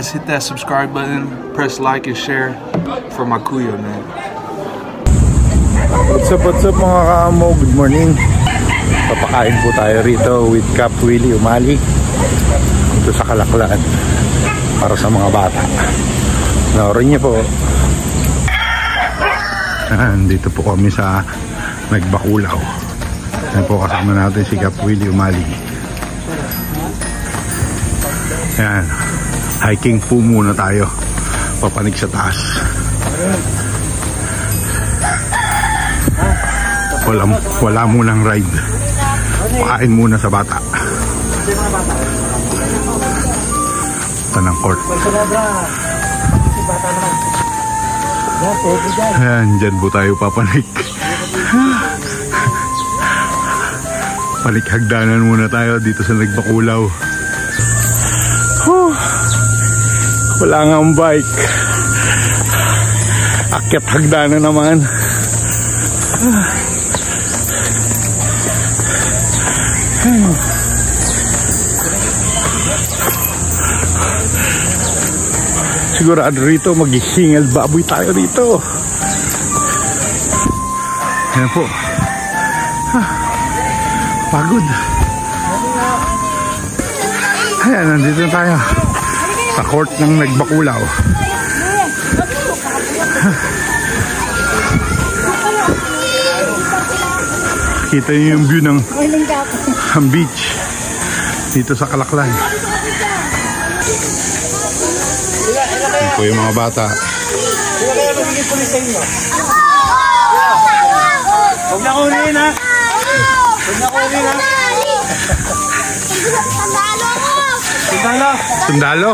guys, hit that subscribe button, press like and share for my kuya, man. What's up mga kaamo? Good morning. Papakain po tayo rito with Cap Willie Umali dito sa Calaclan para sa mga bata. Naorin niyo po. Dito po kami sa Nagbakulaw. Ayan po, kasama natin si Cap Willie Umali. Ayan, hiking po muna tayo, papanik sa taas. Wala munang ride, pakain muna sa bata. Tanang court. Ayan, dyan po tayo papanik. Panikhagdanan muna tayo dito sa Nagbakulaw. Wala nga ang bike, akyat hagdanan naman. Sigurado rito maghihingal baboy tayo dito. Ayan po, pagod. Ayan, nandito na tayo sa court ng Nagbakulaw. Kita niyo yung view ng beach dito sa Calaclan. Yan po yung mga bata. Huwag na kunin ha. Huwag na kunin ha. Sundalo. Sundalo.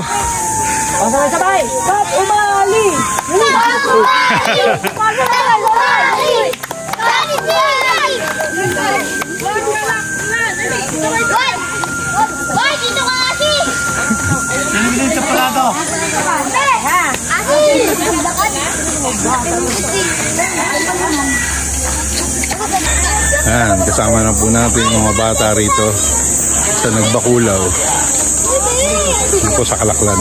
O sabay-sabay. Cap Umali. Cap Umali. Boy, dito ka kasi. Tingin sa parado. Ayan, kasama na po natin yung mga bata rito sa Nagbakulaw dito sa Calaclan.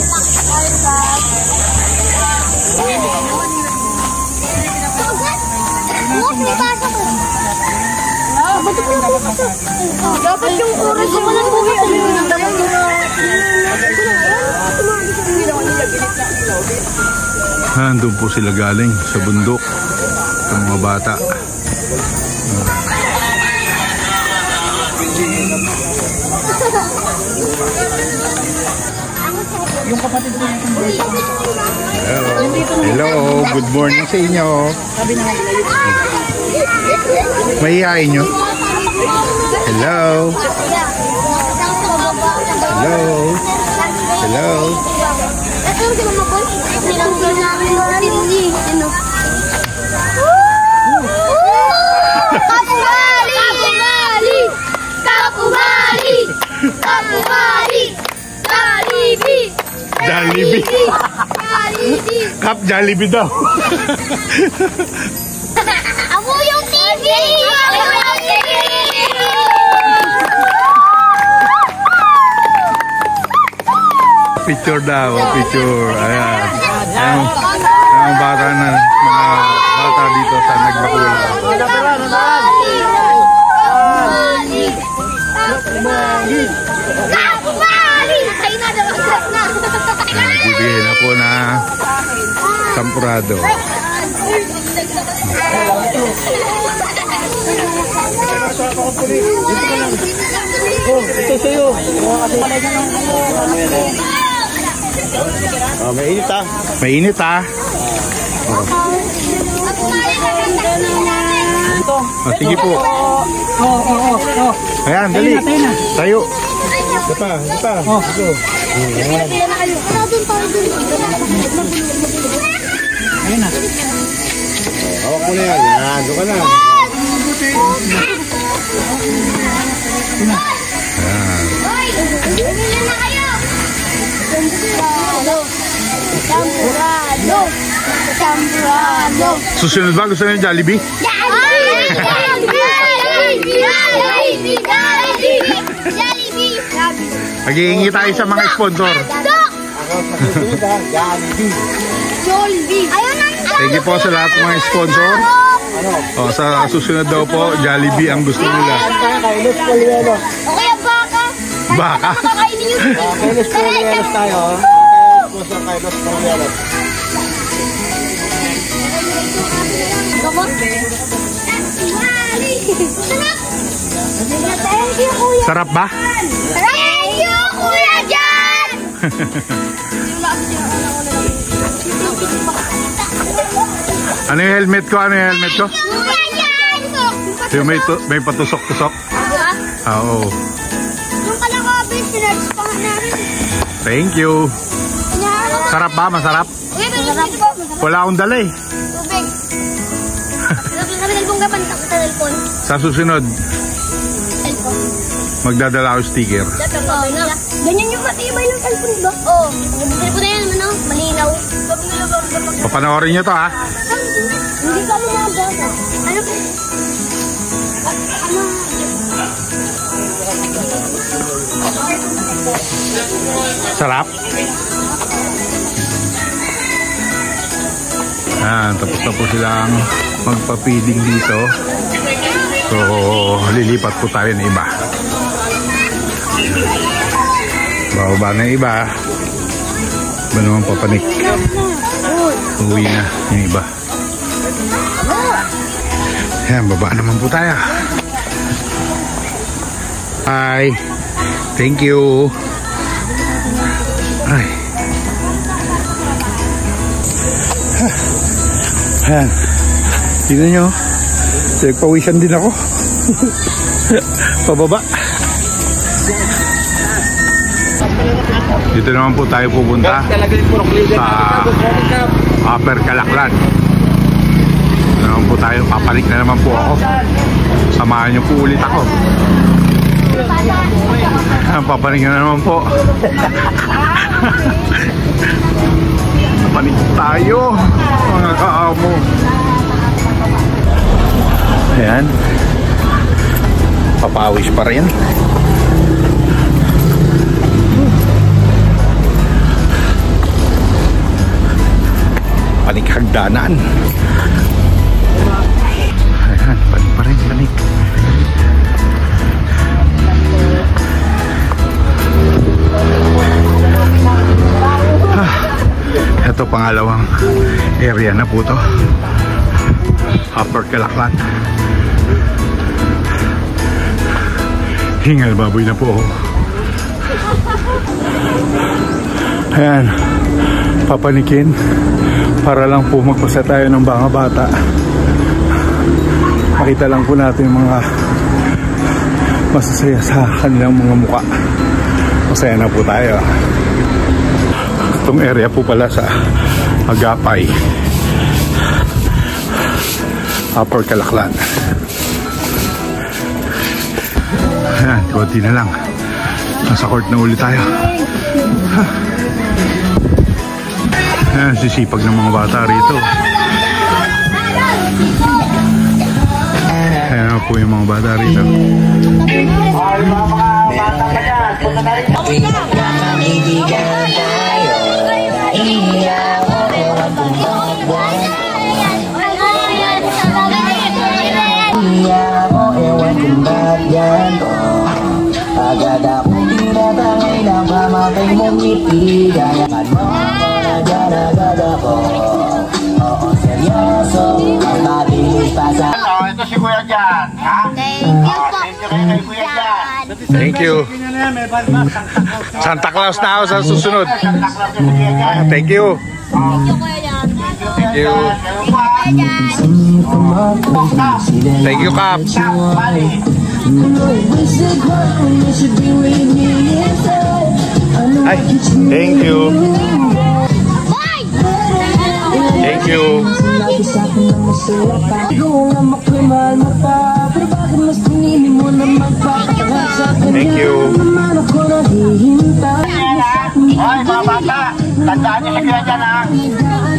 Dapat yung oras yung walang buhay. Doon po sila galing sa bundok, sa mga bata. Yung kapatid ko yung Hello, good morning sa inyo. sabi na Mahihain nyo? Hello. Hello. Hello. Ito si Mama Boy. Nilanggan namin yung Cindy. Ano? Cap Umali! Cap Umali! Cap Umali! Jollibee! Jollibee. Cap Jollibee daw. Ako yung TV! Picture daw, picture. Ayan. Ang bata na, mga bata dito sa Nagbakulaw. Nagbibigay na po na sampurado. ito sa'yo. Mainit ha. Mainit ha. Sige po. Ayan, dali. Tayo. Dapa. Ayun na. Hawak mo na yan. Doon ka na. Susunod ba? Gusto nyo yung Jollibee? Maghihingi tayo sa mga sponsor. Jollibee. Ayun na. Thank you po sa lahat ng mga sponsor. Oh, sa susunod daw po, Jollibee ang gusto nila. O kaya baka. Baka? Makakainin yun. Kailos Polieros tayo. Sponsor Kailos Polieros. Sarap. Thank you, Kuya. Sarap ba? Thank you, Kuya Jan. Ano yung helmet ko? Ano yung helmet ko? Kuya Jan. Yung may patusok-tusok? Oo. Yung kalakabit, sinerge pa nga namin. Thank you. Sarap ba? Masarap? Uy, masarap po. Wala akong dala eh. Tubig. Kami talbong gapan sa telepon. Sa susunod, Telepon. magdadala ako sticker. Ganyan yung matibay ng telepon ba? Oo. Yung telepon na yan, ano? Malinaw. Papanoorin nyo to ha. Hindi ka mo nabasa. Ano po? Ano? Sarap. Tapos na po silang magpa-feeding dito. So, lilipat po tayo ng iba. Bababa na yung iba. Ba naman papanik. Uwi na yung iba. Ayan, baba naman po tayo. Hi. Thank you. Ay. Ayan. Tingnan nyo. Nagpawisan din ako. Pababa. Dito naman po tayo pupunta sa Upper Calaklan. Dito naman po tayo. Papalik na naman po ako. Samahan nyo po ulit ako. Papalik na naman po. Panik tayo mga kaamo. Ayan, papawis pa rin. Panik hagdanan. Ayan, panik pa rin, panik. Ito pangalawang area na po to. Upper Calaklan. Hingal baboy na po. Ayan, papanikin para lang po magpasa tayo ng mga bata. Makita lang po natin yung mga masasaya sa kanilang mga muka. Masaya na po tayo. Itong area po pala sa Agapay, Upper Calaklan. Ayan, konti na lang. Nasa court na ulit tayo. Ayan, sisipag ng mga bata rito. Ayan po yung mga bata rito. Agad akong tinatangay ng pamatay mong ngiti. Gayakan mo ako na dyan agad ako. Oo, seryoso ang mabilis pa sa... Ito si Kuya Jan, ha? Thank you po. Thank you kay Kuya Jan. Thank you. Santa Claus na ako sa susunod. Thank you. Kuya Jan. Thank you. Thank you, Kap. Ay, thank you. Thank you. Thank you. Hoy, mga bata, tandaan niyo si Kuya Jan, ha?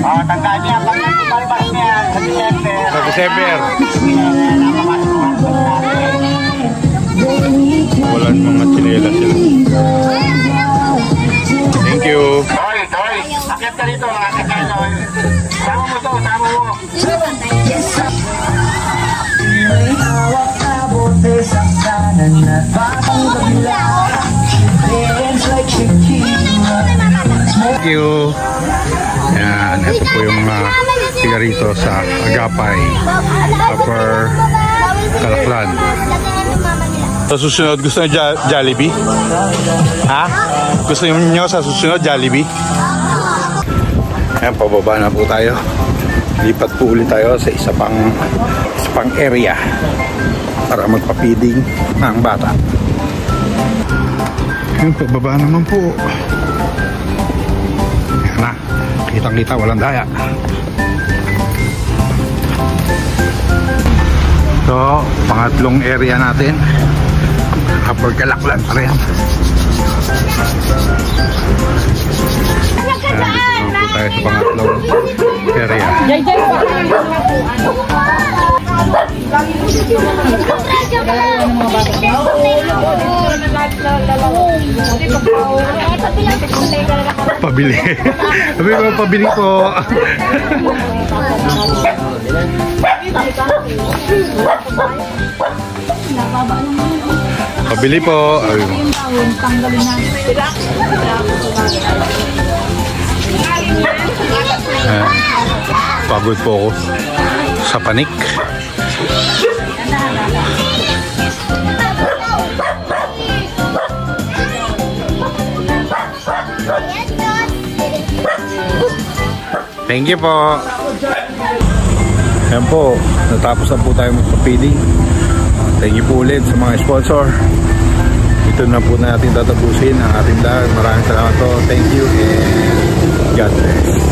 O, tandaan niya, pag nagpalpas niya sa December. Sa December. Walang mga chinelas sila. Thank you. Hoy, ka dito, mga kakailan. Sama mo to, sama mo. May hawak na bote sa kanan at batang kabila. Dance like Shakira. Thank you. Yan, ito po yung mga sigarito sa Agapay, Upper Calaklan. Sa susunod, gusto nyo Jollibee? Ha? Gusto nyo sa susunod Jollibee? Ayan, pababa na po tayo. Lipat po ulit tayo sa isa pang area para magpa-feeding ng bata. Ayan, pababa naman po. Ayan na, kitang-kita, walang daya. So, pangatlong area natin, Upper Calaklan pa rin. Dito naman po tayo sa pangatlong area. Pabili. Sabi ko, pabili po. Pabili po. Pagod po ako sa panik. Thank you po. Ayan po, natapos na po tayo magpa-feeding. Thank you po ulit sa mga sponsor. Ito na po natin tatapusin ang ating vlog. Maraming salamat po. Thank you and God bless.